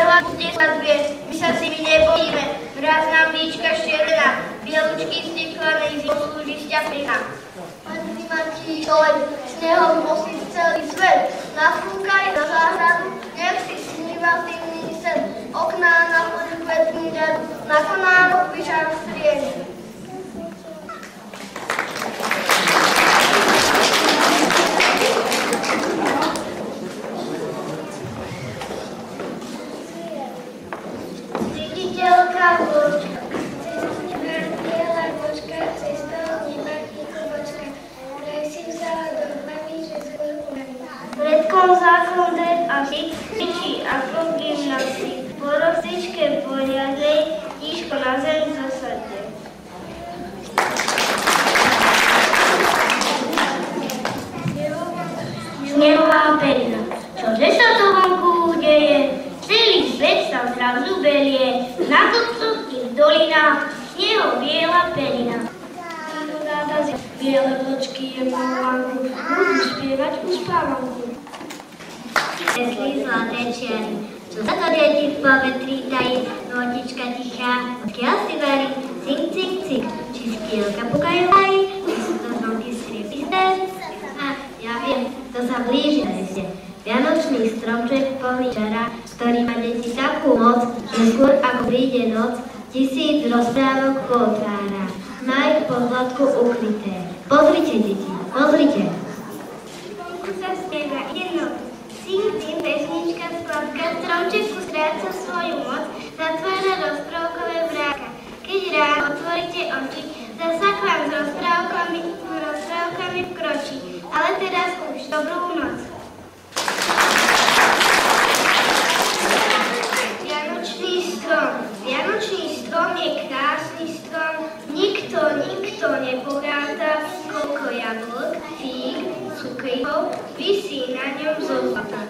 veľa bude svadbie, my sa si my nebojíme. Mraz nám líčka štierená, bielučky stiklanej zimou slúži šťapina. Pani Mati, človek, snehom nosí celý svet. Nafúkaj na záhradu, nech si sníva zimný sen. Okná na poli kvetný ďad, na konároch vyžaru strieny. Cítiteľka Bočka. Biela bočka, cestou nebaví kobočka. Vraj si vzala do hlavy, že skôr unaví. Predkom zákon dred a chyčí ako gymnastik. Po rozličke poriadej, tížko na zem zasadne. Snehová perina. Čože sa to vonku udeje? Celý svet sa zrazu belie. Na kopcovských dolinách snehov biela perina. Biele vločky je malánku, budú spievať uspávanku. Kresli zlaté čiary, čo sa to deti v povetrí tají, notička tichá, odkiaľ si varí, cink, cink, cink, či skielka pukajú hají, či sú to zvonky skriepisté. A ja viem, to sa blíži zase. Vianočný stromček plný čara, ktorý má deti takú moc, že skôr ako príde noc, 1000 rozprávok pootvára. Má ich pozlatku ukryté. Pozrite, deti, pozrite. Vonku sa spieva jedno. Cink, cink, pesnička, skladka, stromčeku stráca svoju moc, zatvára rozprávkové vrátka. Keď ráno otvoríte oči, zasa k vám s rozprávkami vkročí. Ale teraz už dobrú noc. Vianočný strom je krásny strom, nikto neporáta, koľko jablok, fíg, cukrikov, visí na ňom zo zlata.